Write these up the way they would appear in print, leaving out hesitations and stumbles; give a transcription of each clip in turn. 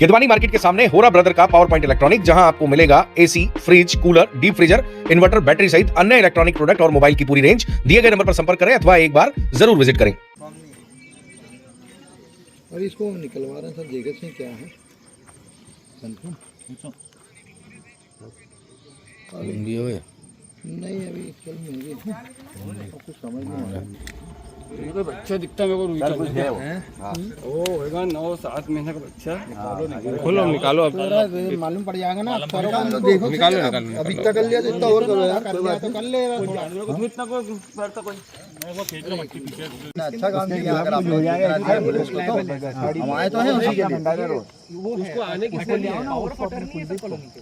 केदवानी market के सामने होरा ब्रदर का पावर पॉइंट इलेक्ट्रॉनिक, जहां आपको मिलेगा AC, fridge, cooler, deep freezer, inverter, battery सहित अन्य इलेक्ट्रॉनिक प्रोडक्ट और मोबाइल की पूरी रेंज। दिए गए नंबर पर संपर्क करें अथवा एक बार जरूर विजिट करें। और इसको निकलवा रहे हैं सर, जगह से क्या है नहीं अभी कल मिलेगी कुछ समझ नहीं आ रहा। ये कोई बच्चा दिखता है मेरे को, रुई का वो होगा 9-7 महीने का बच्चा। खोलो निकालो, अब मालूम पड़ जाएगा ना। तो देखो निकालो अभी तक कर लिया तो इतना और करो यार, तो कर ले इतना को करता कोई अच्छा काम किया। अगर आपने हो जाएगा हम आए तो हैं उसी के लिए। वो उसको आने की बोल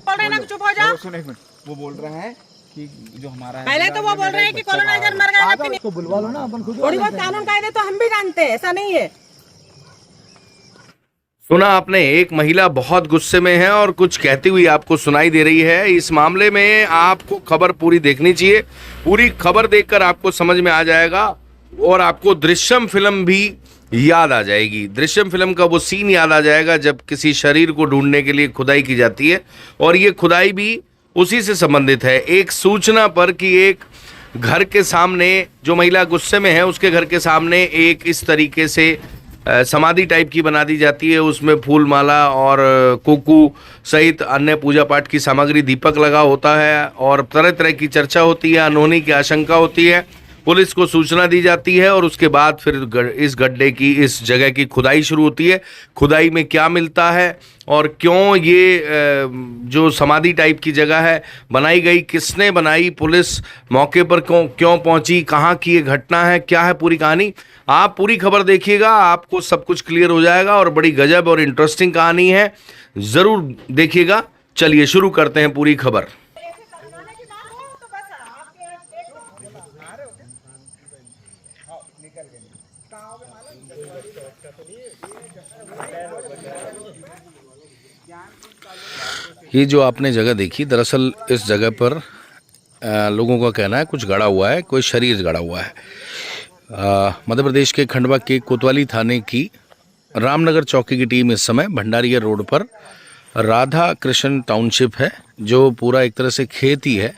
रहे ना, चुप हो जाओ। सुनो एक मिनट, वो बोल रहे हैं कि जो हमारा पहले तो वो बोल रहे हैं कि कॉलोनाइजर मर गया, उसको बुलवा लो ना अपन खुद। थोड़ी बहुत कानून कायदे तो हम भी जानते हैं, ऐसा नहीं है। सुना आपने, एक महिला बहुत गुस्से में है और कुछ कहती हुई आपको सुनाई दे रही है। इस मामले में आपको खबर पूरी देखनी चाहिए। पूरी खबर देखकर आपको समझ में आ जाएगा और आपको दृश्यम फिल्म भी याद आ जाएगी। दृश्यम फिल्म का वो सीन याद आ जाएगा जब किसी शरीर को ढूंढने के लिए खुदाई की जाती है, और ये खुदाई भी उसी से संबंधित है। एक सूचना पर कि एक घर के सामने, जो महिला गुस्से में है उसके घर के सामने एक इस तरीके से समाधि टाइप की बना दी जाती है। उसमें फूल माला और कुकू सहित अन्य पूजा पाठ की सामग्री, दीपक लगा होता है और तरह तरह की चर्चा होती है, अनहोनी की आशंका होती है। पुलिस को सूचना दी जाती है और उसके बाद फिर इस गड्ढे की, इस जगह की खुदाई शुरू होती है। खुदाई में क्या मिलता है और क्यों ये जो समाधि टाइप की जगह है बनाई गई, किसने बनाई, पुलिस मौके पर क्यों पहुंची, कहाँ की ये घटना है, क्या है पूरी कहानी, आप पूरी खबर देखिएगा, आपको सब कुछ क्लियर हो जाएगा। और बड़ी गजब और इंटरेस्टिंग कहानी है, ज़रूर देखिएगा। चलिए शुरू करते हैं पूरी खबर। ये जो आपने जगह देखी, दरअसल इस जगह पर लोगों का कहना है कुछ गड़ा हुआ है, कोई शरीर गड़ा हुआ है। मध्य प्रदेश के खंडवा के कोतवाली थाने की रामनगर चौकी की टीम इस समय भंडारिया रोड पर राधा कृष्ण टाउनशिप है, जो पूरा एक तरह से खेत ही है।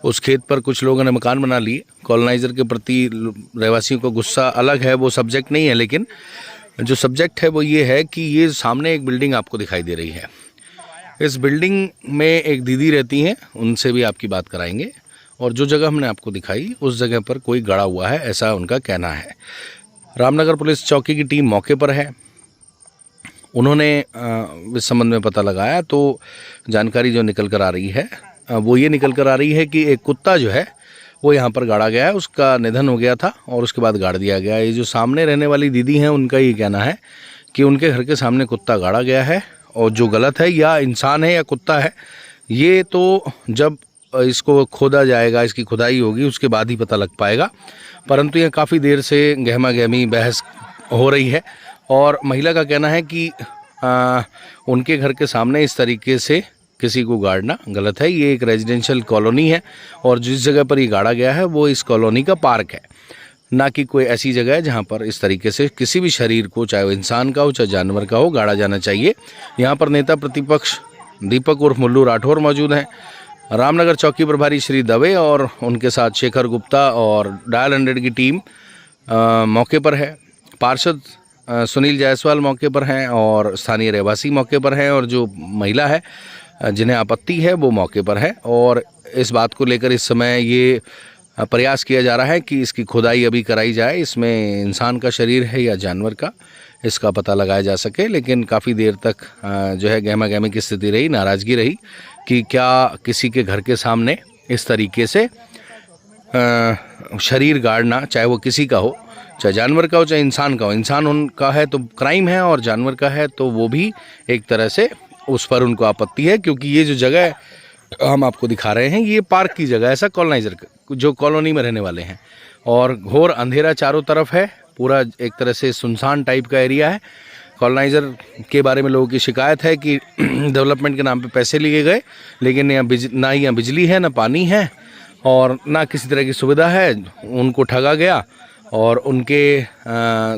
उस खेत पर कुछ लोगों ने मकान बना लिए। कॉलोनाइजर के प्रति रहवासियों को गुस्सा अलग है, वो सब्जेक्ट नहीं है, लेकिन जो सब्जेक्ट है वो ये है कि ये सामने एक बिल्डिंग आपको दिखाई दे रही है। इस बिल्डिंग में एक दीदी रहती हैं, उनसे भी आपकी बात कराएंगे। और जो जगह हमने आपको दिखाई, उस जगह पर कोई गड़ा हुआ है, ऐसा उनका कहना है। रामनगर पुलिस चौकी की टीम मौके पर है। उन्होंने इस संबंध में पता लगाया तो जानकारी जो निकल कर आ रही है वो ये निकल कर आ रही है कि एक कुत्ता जो है वो यहाँ पर गाड़ा गया है। उसका निधन हो गया था और उसके बाद गाड़ दिया गया। ये जो सामने रहने वाली दीदी हैं, उनका ये कहना है कि उनके घर के सामने कुत्ता गाड़ा गया है, और जो गलत है, या इंसान है या कुत्ता है, ये तो जब इसको खोदा जाएगा, इसकी खुदाई होगी, उसके बाद ही पता लग पाएगा। परंतु ये काफ़ी देर से गहमा गहमी बहस हो रही है और महिला का कहना है कि उनके घर के सामने इस तरीके से किसी को गाड़ना गलत है। ये एक रेजिडेंशियल कॉलोनी है और जिस जगह पर ये गाड़ा गया है वो इस कॉलोनी का पार्क है, ना कि कोई ऐसी जगह है जहाँ पर इस तरीके से किसी भी शरीर को, चाहे वो इंसान का हो चाहे जानवर का हो, गाड़ा जाना चाहिए। यहाँ पर नेता प्रतिपक्ष दीपक उर्फ मुल्लू राठौर मौजूद हैं, रामनगर चौकी प्रभारी श्री दवे और उनके साथ शेखर गुप्ता और डायल 100 की टीम मौके पर है। पार्षद सुनील जायसवाल मौके पर हैं और स्थानीय रहवासी मौके पर हैं, और जो महिला है जिन्हें आपत्ति है वो मौके पर है। और इस बात को लेकर इस समय ये प्रयास किया जा रहा है कि इसकी खुदाई अभी कराई जाए, इसमें इंसान का शरीर है या जानवर का, इसका पता लगाया जा सके। लेकिन काफ़ी देर तक जो है गहमा गहमी की स्थिति रही, नाराज़गी रही कि क्या किसी के घर के सामने इस तरीके से शरीर गाड़ना, चाहे वो किसी का हो, चाहे जानवर का हो चाहे इंसान का हो। इंसान उनका है तो क्राइम है, और जानवर का है तो वो भी एक तरह से उस पर उनको आपत्ति है, क्योंकि ये जो जगह हम आपको दिखा रहे हैं ये पार्क की जगह है, ऐसा कॉलोनाइजर जो कॉलोनी में रहने वाले हैं। और घोर अंधेरा चारों तरफ है, पूरा एक तरह से सुनसान टाइप का एरिया है। कॉलोनाइजर के बारे में लोगों की शिकायत है कि डेवलपमेंट के नाम पे पैसे लिए गए, लेकिन ना ही यहाँ बिजली है, ना पानी है, और ना किसी तरह की सुविधा है। उनको ठगा गया और उनके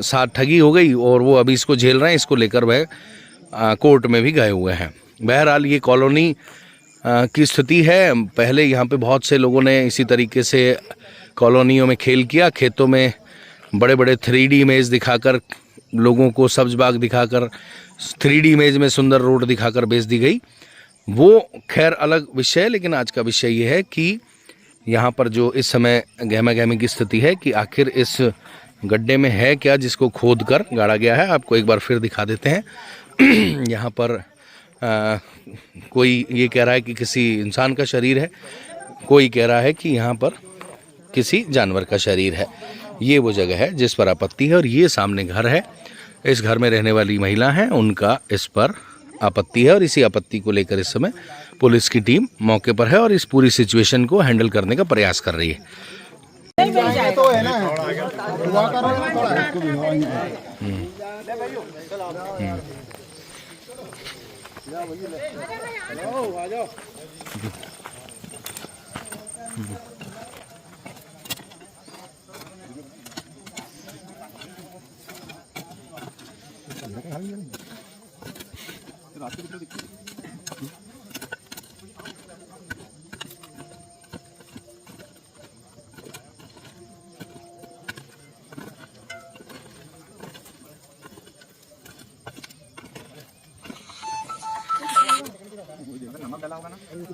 साथ ठगी हो गई, और वो अभी इसको झेल रहे हैं। इसको लेकर वह कोर्ट में भी गए हुए हैं। बहरहाल ये कॉलोनी की स्थिति है। पहले यहाँ पे बहुत से लोगों ने इसी तरीके से कॉलोनियों में खेल किया, खेतों में बड़े बड़े 3D इमेज दिखाकर, लोगों को सब्ज बाग दिखाकर, 3D इमेज में सुंदर रोड दिखाकर बेच दी गई। वो खैर अलग विषय है, लेकिन आज का विषय ये है कि यहाँ पर जो इस समय गहमा गहमी की स्थिति है कि आखिर इस गड्ढे में है क्या जिसको खोद कर गाड़ा गया है। आपको एक बार फिर दिखा देते हैं। यहाँ पर कोई ये कह रहा है कि किसी इंसान का शरीर है, कोई कह रहा है कि यहाँ पर किसी जानवर का शरीर है। ये वो जगह है जिस पर आपत्ति है, और ये सामने घर है। इस घर में रहने वाली महिला हैं, उनका इस पर आपत्ति है, और इसी आपत्ति को लेकर इस समय पुलिस की टीम मौके पर है और इस पूरी सिचुएशन को हैंडल करने का प्रयास कर रही है। तो है ना, दुआ करो ना थोड़ा।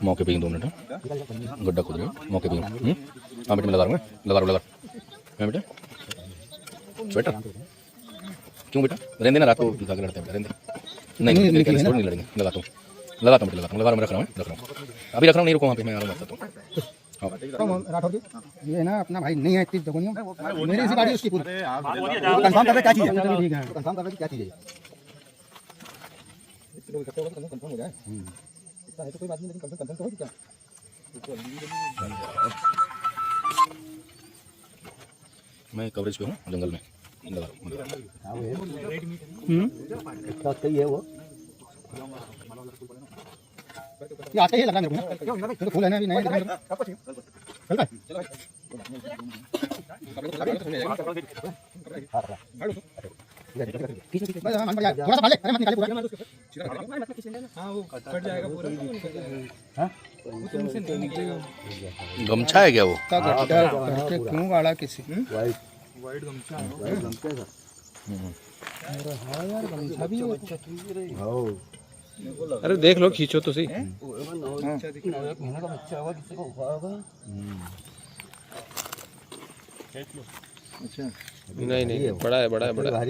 मौके पे ही 2 मिनट गड्ढा खोद रहे हो, मौके पे। हाँ बेटे मैं लगा रहा हूँ, लगा मैं बेटा स्वेटर क्यों बेटा, रहने देना, रात को दिखा के लड़ते हैं, रहने दे। नहीं नहीं लड़ेंगे, लगाता हूँ बेटे, लगा रहा हूँ, रख रहा हूँ, अभी रख रहा हूँ, नहीं रुको वहाँ पे, मैं आ रहा हूँ। राठौर जी, ये ना अपना भाई नहीं है इतनी जगह, मेरी इसी गाड़ी उसकी पूरी कंफर्म कर रहे क्या चीज है, ठीक है कंफर्म कर रहे क्या चीज है, कंफर्म हो जाए। है तो कोई बात नहीं, लेकिन कंफर्म तो हो क्या। मैं कवरेज पे हूँ, जंगल में लगा सही है वो, ये आते ही लगा मेरे को, तो फूल है ना अभी नया चल गमछा है क्या वो, क्यों गाड़ा किसी वाइट गमछा यार, गमछा भी अरे देख लो, खींचो तो सही। नहीं नहीं, बड़ा है, बड़ा है, बड़ा है।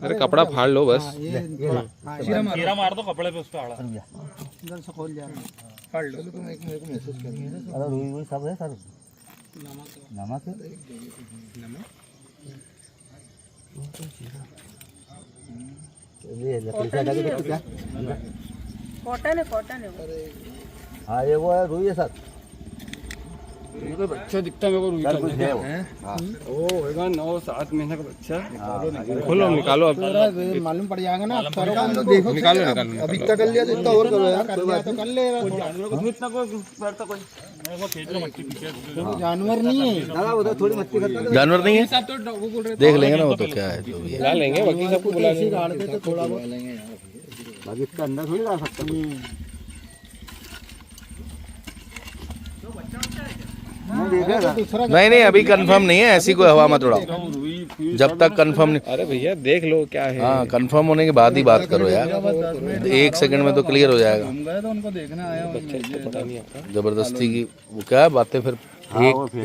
अरे कपड़ा फाड़ लो बस, कीड़ा मार दो कपड़े पे, उस पे आड़ा इधर से खोल जा, फाड़ लो। तुम एक मेरे को मैसेज कर, अरे वही सब है सर, नमक ये लकड़ी से लगा के क्या, कॉटन है। हाँ ये वो है रुई है सर, कोई बच्चा दिखता है मेरे को, रुई का ओ होगा 9-7 महीने का बच्चा। खोलो, निकालो अब, मालूम पड़ जाएगा ना। तो देखो, निकालो। अभी तक कर लिया तो इतना और करो यार, कोई बात तो कर ले। जानवर नहीं है दादा, उधर थोड़ी मच्छी खाता है, जानवर नहीं है, देख लेंगे ना वो तो क्या है, जो भी है ला लेंगे, वकील साहब को बुला लेंगे। तो थोड़ा बहुत बाकी इसका अंदर थोड़ी डाल सकते। नहीं, अभी कंफर्म नहीं है, ऐसी कोई हवा मत उड़ाओ जब तक कंफर्म नहीं। अरे भैया देख लो क्या है। हाँ, कंफर्म होने के बाद ही बात करो यार, 1 सेकंड में तो क्लियर हो जाएगा। उनको देखना आया, पता नहीं आता। जबरदस्ती की वो क्या बातें फिर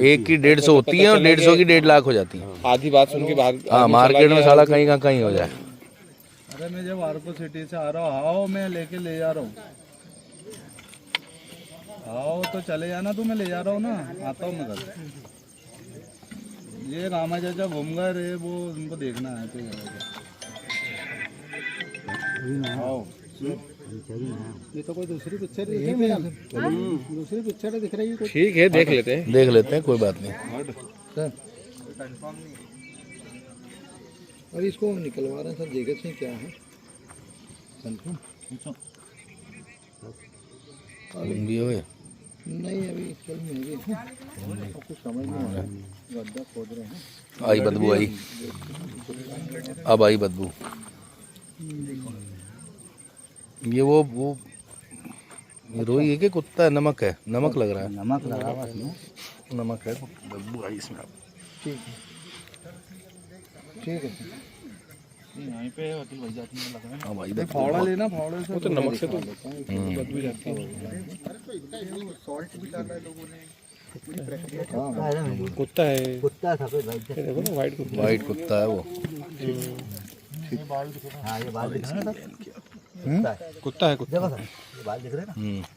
एक की 150 होती है और 150 की 1.5 लाख हो जाती है। आधी बात सुन के बाद हाँ, मार्केट में साला कहीं का कहीं हो जाए। अरे मैं जब आरको सिटी से आ रहा हूँ, आओ मैं लेके ले जा रहा हूँ, आओ तो चले जाना, तो मैं ले जा रहा हूँ ना, आता हूँ मैं घर। ये रामा चाचा घूम गए रे, वो उनको देखना है तो आओ। ये तो कोई दूसरी पिक्चर दूसरी पिक्चर दिख रही है। ठीक है, देख लेते हैं, कोई बात नहीं। और इसको निकलवा रहे हैं सर, देखते हैं क्या है भी हुए नहीं, अभी कल मिलेगी, कुछ समझ नहीं आ रहा, गड्ढा खोद रहे हैं। आई बदबू आई, अब आई बदबू। ये वो रोई है कि कुत्ता है? नमक है, नमक लग रहा है। नमक लगा हुआ इसमें। नमक है, बदबू आई इसमें। ठीक है यहीं पे वकील भाई जाती है लगा। हाँ भाई, फावड़ा लेना, फावड़े से तो नमक से तो बदबू जाती है। कुत्ता है, कुत्ता सफेद भाई, देखो ना वाइट कुत्ता। वाइट कुत्ता है वो। हाँ ये बाल दिख रहे हैं कुत्ता है, कुत्ता। देखो सर, ये बाल दिख रहे हैं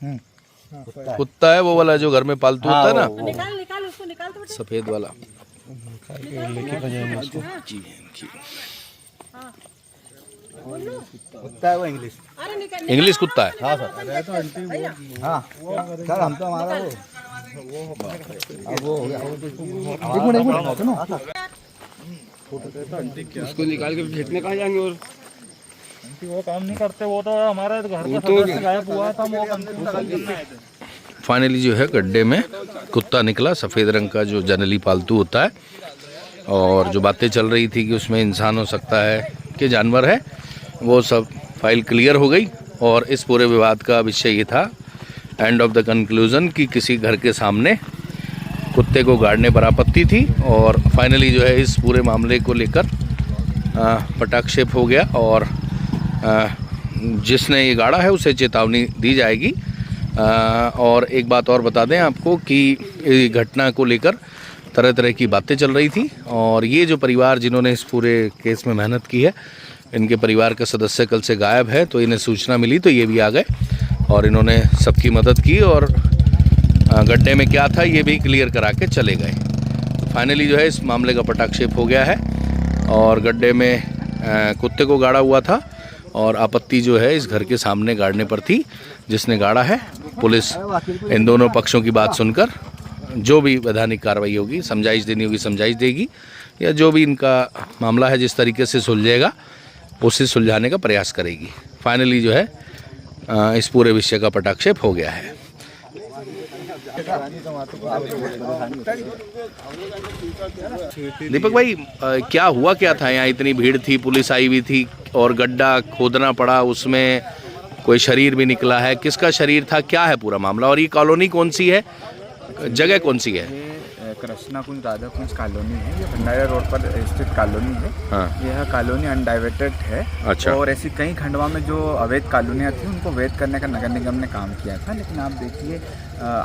ना। कुत्ता है वो वाला जो घर में पालतू होता है ना, निकाल निकाल उसको निकाल तो बेटा। सफेद वाला। जी कुत्ता है वो इंग्लिश। अरे निकाल इंग्लिश कुत्ता है। हाँ सर। हाँ सर हम तो हमारा वो अब वो हो गया। एक मिनट सुनो। उसको निकाल के फेंकने कहाँ जाएंगे? और वो काम नहीं करते, वो तो हमारे घर का सदस्य गायब हुआ था, वो फाइनली जो है गड्ढे में कुत्ता निकला, सफ़ेद रंग का जो जनरली पालतू होता है। और जो बातें चल रही थी कि उसमें इंसान हो सकता है कि जानवर है, वो सब फाइल क्लियर हो गई। और इस पूरे विवाद का विषय ये था, एंड ऑफ द कंक्लूजन, कि किसी घर के सामने कुत्ते को गाड़ने पर आपत्ति थी। और फाइनली जो है इस पूरे मामले को लेकर पटाक्षेप हो गया। और जिसने ये गाड़ा है उसे चेतावनी दी जाएगी। और एक बात और बता दें आपको कि इस घटना को लेकर तरह तरह की बातें चल रही थी। और ये जो परिवार जिन्होंने इस पूरे केस में मेहनत की है, इनके परिवार का सदस्य कल से गायब है। तो इन्हें सूचना मिली तो ये भी आ गए और इन्होंने सबकी मदद की और गड्ढे में क्या था ये भी क्लियर करा के चले गए। तो फाइनली जो है इस मामले का पटाक्षेप हो गया है। और गड्ढे में कुत्ते को गाड़ा हुआ था और आपत्ति जो है इस घर के सामने गाड़ने पर थी, जिसने गाड़ा है। पुलिस इन दोनों पक्षों की बात सुनकर जो भी वैधानिक कार्रवाई होगी, समझाइश देनी होगी समझाइश देगी, या जो भी इनका मामला है जिस तरीके से सुलझेगा उसे सुलझाने का प्रयास करेगी। फाइनली जो है इस पूरे विषय का पटाक्षेप हो गया है। दीपक भाई, क्या हुआ क्या था यहाँ? इतनी भीड़ थी, पुलिस आई हुई थी और गड्ढा खोदना पड़ा, उसमें कोई शरीर भी निकला है। किसका शरीर था, क्या है पूरा मामला? और ये कॉलोनी कौन सी है, जगह कौन सी है? कृष्णा कुंज राधा कुंज कॉलोनी है, ये भंडारा रोड पर स्थित कॉलोनी है। हाँ। यह कॉलोनी अनडाइवर्टेड है। अच्छा। और ऐसी कई खंडवा में जो अवैध कॉलोनियाँ थी उनको वैध करने का नगर निगम ने काम किया था। लेकिन आप देखिए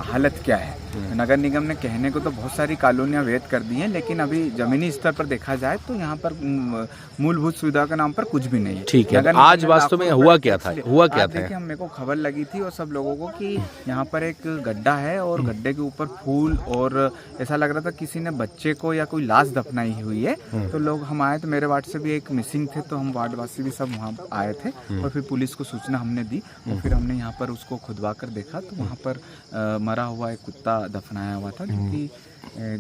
हालत क्या है। नगर निगम ने कहने को तो बहुत सारी कॉलोनियाँ वैध कर दी हैं, लेकिन अभी जमीनी स्तर पर देखा जाए तो यहाँ पर मूलभूत सुविधा के नाम पर कुछ भी नहीं है। ठीक है, आज वास्तव में हुआ क्या था? हुआ क्या था? देखिए, मेरे को खबर लगी थी और सब लोगों को कि यहाँ पर एक गड्ढा है और गड्ढे के ऊपर फूल, और ऐसा लग रहा था किसी ने बच्चे को या कोई लाश दफनाई हुई है। तो लोग हम आए तो मेरे वार्ड से भी एक मिसिंग थे, तो हम वार्डवासी भी सब वहाँ आए थे और फिर पुलिस को सूचना हमने दी और फिर हमने यहाँ पर उसको खुदवा कर देखा तो वहाँ पर मरा हुआ एक कुत्ता दफनाया हुआ था, जो कि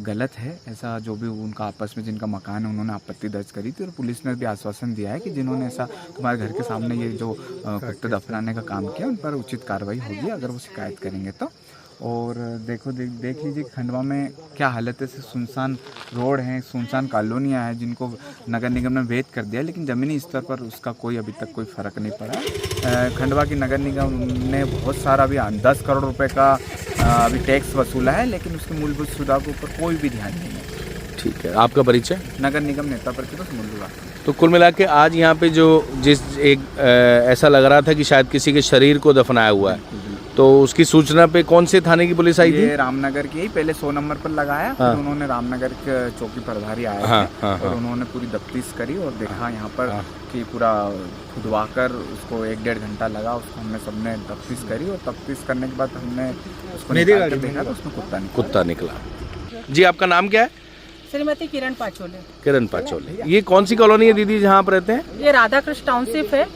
गलत है। ऐसा जो भी उनका आपस में जिनका मकान है उन्होंने आपत्ति दर्ज करी थी और पुलिस ने भी आश्वासन दिया है कि जिन्होंने ऐसा तुम्हारे घर के सामने ये जो कुत्ते दफनाने का काम किया उन पर उचित कार्रवाई होगी अगर वो शिकायत करेंगे तो। और देख लीजिए खंडवा में क्या हालत है। सुनसान रोड हैं, सुनसान कॉलोनियाँ हैं जिनको नगर निगम ने वैध कर दिया, लेकिन ज़मीनी स्तर पर उसका कोई अभी तक कोई फ़र्क नहीं पड़ा। खंडवा की नगर निगम ने बहुत सारा अभी 10 करोड़ रुपए का अभी टैक्स वसूला है, लेकिन उसकी मूलभूत सुविधा के ऊपर कोई भी ध्यान नहीं है। ठीक है, आपका परिचय? नगर निगम नेता प्रतिपक्ष मुल्लुआ। तो कुल मिला के आज यहाँ पे जो ऐसा लग रहा था कि शायद किसी के शरीर को दफनाया हुआ है, तो उसकी सूचना पे कौन से थाने की पुलिस आई थी? ये रामनगर की, पहले 100 नंबर पर लगाया। हाँ। फिर उन्होंने रामनगर के चौकी प्रभारी आए हाँ, थे हाँ, और हाँ। उन्होंने पूरी तफ्तीश करी और देखा यहाँ पर कि पूरा खुदवा कर उसको 1-1.5 घंटा लगा। उसको हमने सबने तफ्तीश करी और तफ्तीश करने के बाद हमने उसको निकाल कर देखा तो उसमें कुत्ता निकला। जी, आपका नाम क्या है? श्रीमती किरण पाचोले। किरण पाचोले। ये कौन सी कॉलोनी है दीदी जहाँ आप रहते हैं? ये राधा कृष्ण टाउनशिप है।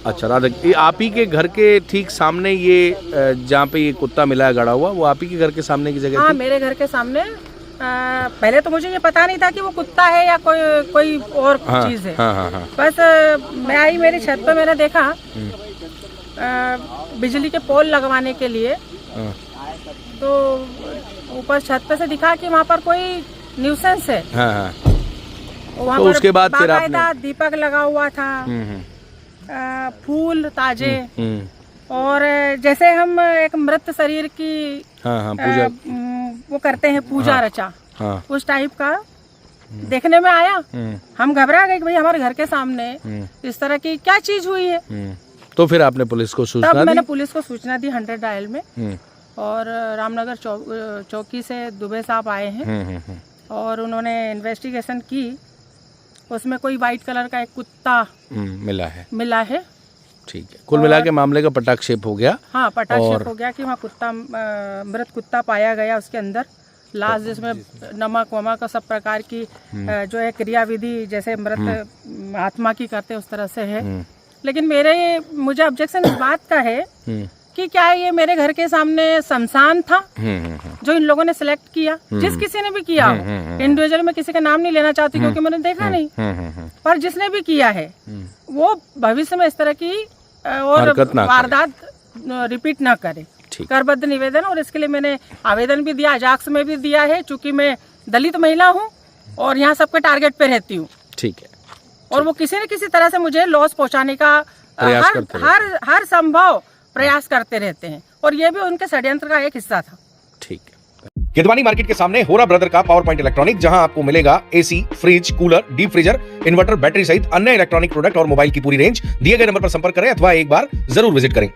अच्छा, राधा, ये आप ही के घर के ठीक सामने ये जहाँ पे ये कुत्ता मिला है गड़ा हुआ, वो आप ही के घर के सामने की जगह हाँ, थी? मेरे घर के सामने। पहले तो मुझे ये पता नहीं था कि वो कुत्ता है या कोई और चीज है। हाँ, हाँ, हाँ। बस मैं आई, मेरी छत पे मैंने देखा बिजली के पोल लगवाने के लिए। तो ऊपर छत पे से दिखा कि वहाँ पर कोई न्यूसेंस है। हाँ, हाँ। वहाँ तो पर उसके बाद फिर बाकायदा दीपक लगा हुआ था। फूल ताजे और जैसे हम एक मृत शरीर की हाँ पूजा वो करते हैं पूजा रचा, हाँ उस टाइप का देखने में आया। हम घबरा गए कि भाई हमारे घर के सामने इस तरह की क्या चीज हुई है। तो फिर आपने पुलिस को तब सूचना मैंने दी? पुलिस को सूचना दी 100 डायल में, और रामनगर चौकी से दुबे साहब आए हैं और उन्होंने इन्वेस्टिगेशन की। उसमें कोई वाइट कलर का एक कुत्ता मिला है। ठीक है, कुल मिला के मामले का पटाक्षेप हो गया। हाँ, पटाक्षेप हो गया कि वहाँ कुत्ता, मृत कुत्ता पाया गया, उसके अंदर लाश जिसमें नमक वमक सब प्रकार की जो है क्रियाविधि जैसे मृत आत्मा की करते उस तरह से है। लेकिन मुझे ऑब्जेक्शन इस बात का है कि क्या ये मेरे घर के सामने शमशान था जो इन लोगों ने सिलेक्ट किया, जिस किसी ने भी किया हो, इंडिविजुअल में किसी का नाम नहीं लेना चाहती क्योंकि मैंने देखा नहीं, पर जिसने भी किया है वो भविष्य में इस तरह की और वारदात रिपीट ना करे। करबद्ध निवेदन, और इसके लिए मैंने आवेदन भी दिया, अजाक्स में भी दिया है, चूंकि मैं दलित महिला हूँ और यहाँ सबके टारगेट पे रहती हूँ। ठीक है, और वो किसी न किसी तरह से मुझे लॉस पहुँचाने का हर संभव प्रयास करते रहते हैं, और ये भी उनके षड्यंत्र का एक हिस्सा था। ठीक है। केदवानी मार्केट के सामने होरा ब्रदर का पावर पॉइंट इलेक्ट्रॉनिक, जहां आपको मिलेगा AC, fridge, cooler, deep freezer, inverter, battery सहित अन्य इलेक्ट्रॉनिक प्रोडक्ट और मोबाइल की पूरी रेंज। दिए गए नंबर पर संपर्क करें अथवा एक बार जरूर विजिट करें।